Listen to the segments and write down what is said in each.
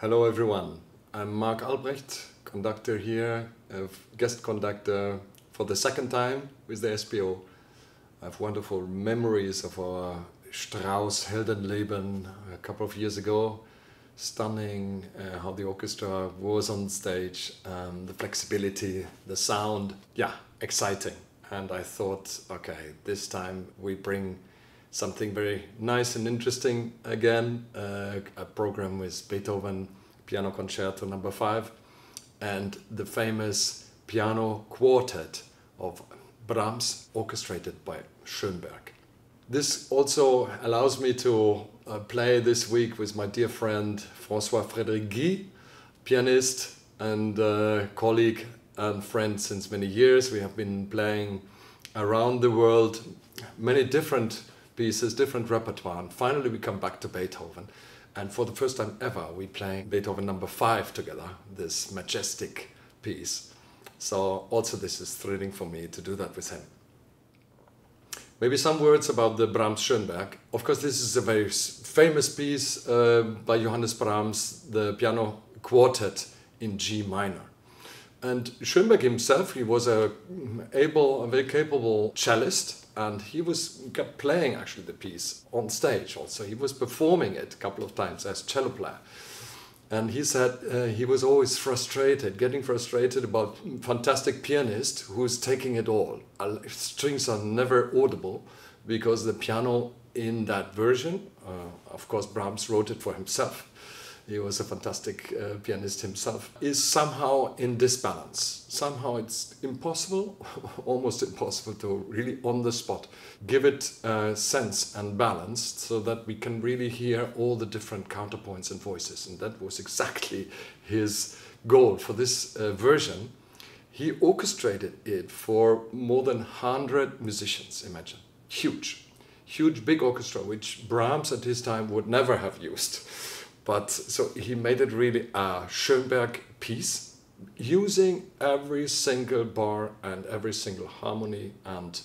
Hello everyone, I'm Marc Albrecht, conductor here, guest conductor for the second time with the SPO. I have wonderful memories of our Strauss Heldenleben a couple of years ago. Stunning how the orchestra was on stage, the flexibility, the sound, yeah, exciting. And I thought, okay, this time we bring something very nice and interesting again, a program with Beethoven Piano Concerto No. 5 and the famous piano quartet of Brahms, orchestrated by Schönberg. This also allows me to play this week with my dear friend Frederik, pianist and colleague and friend since many years. We have been playing around the world many different pieces, different repertoire, and finally we come back to Beethoven. And for the first time ever, we play Beethoven No. 5 together, this majestic piece. So also this is thrilling for me to do that with him. Maybe some words about the Brahms Schönberg. Of course, this is a very famous piece by Johannes Brahms, the piano quartet in G minor. And Schönberg himself, he was a very capable cellist, and he kept playing actually the piece on stage also. He was performing it a couple of times as cello player. And he said he was always getting frustrated about fantastic pianist who's taking it all. Strings are never audible because the piano in that version, of course Brahms wrote it for himself, he was a fantastic pianist himself, is somehow in disbalance. Somehow it's impossible, almost impossible to really on the spot give it sense and balance so that we can really hear all the different counterpoints and voices. And that was exactly his goal for this version. He orchestrated it for more than 100 musicians, imagine. Huge, big orchestra, which Brahms at his time would never have used. But so he made it really a Schönberg piece, using every single bar and every single harmony and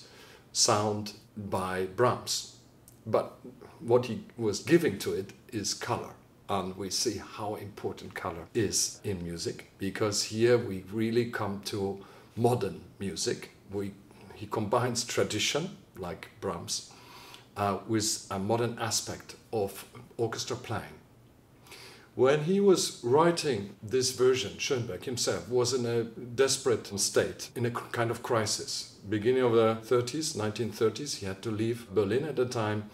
sound by Brahms. But what he was giving to it is color. And we see how important color is in music, because here we really come to modern music. He combines tradition, like Brahms, with a modern aspect of orchestra playing. When he was writing this version, Schönberg himself was in a desperate state, in a kind of crisis. Beginning of the 1930s, he had to leave Berlin at the time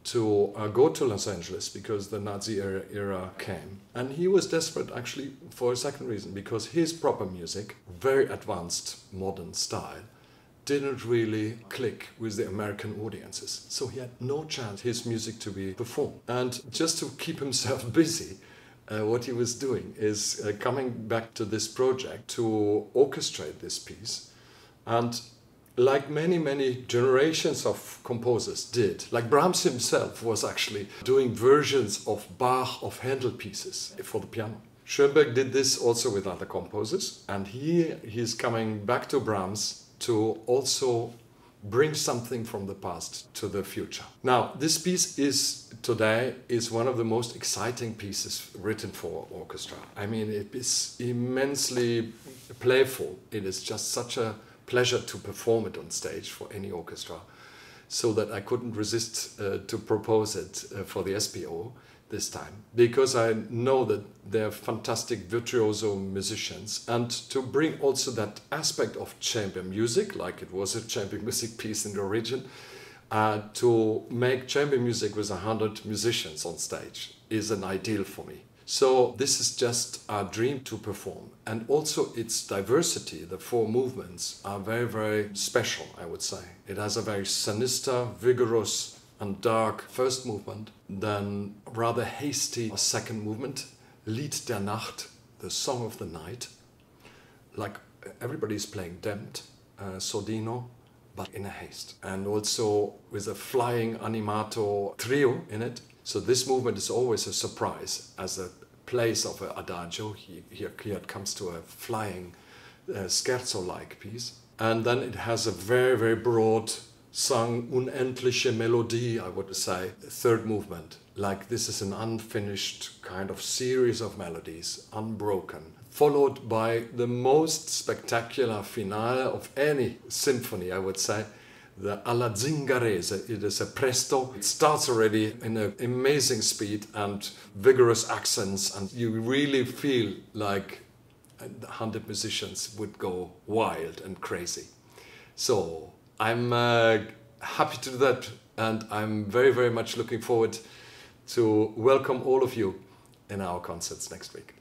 to go to Los Angeles because the Nazi era came. And he was desperate actually for a second reason, because his proper music, very advanced modern style, didn't really click with the American audiences. So he had no chance his music to be performed. And just to keep himself busy, what he was doing is coming back to this project to orchestrate this piece. And like many generations of composers did, like Brahms himself was actually doing versions of Bach, of Handel pieces for the piano. Schönberg did this also with other composers, and he's coming back to Brahms to also bring something from the past to the future. Now, this piece today is one of the most exciting pieces written for orchestra. I mean, it is immensely playful. It is just such a pleasure to perform it on stage for any orchestra, so that I couldn't resist to propose it for the SPO this time, because I know that they're fantastic virtuoso musicians, and to bring also that aspect of chamber music, like it was a chamber music piece in the origin, to make chamber music with 100 musicians on stage is an ideal for me. So this is just a dream to perform. And also its diversity, the four movements, are very special, I would say. It has a very sinister, vigorous and dark first movement, then rather hasty second movement, Lied der Nacht, the song of the night, like everybody's playing damped, Sordino, but in a haste. And also with a flying animato trio in it. So this movement is always a surprise as a place of an adagio. Here it comes to a flying scherzo-like piece. And then it has a very broad sung unendliche Melodie, I would say, third movement. Like this is an unfinished kind of series of melodies, unbroken, followed by the most spectacular finale of any symphony, I would say, the alla zingarese. It is a presto. It starts already in an amazing speed and vigorous accents, and you really feel like 100 musicians would go wild and crazy. So I'm happy to do that, and I'm very, very much looking forward to welcome all of you in our concerts next week.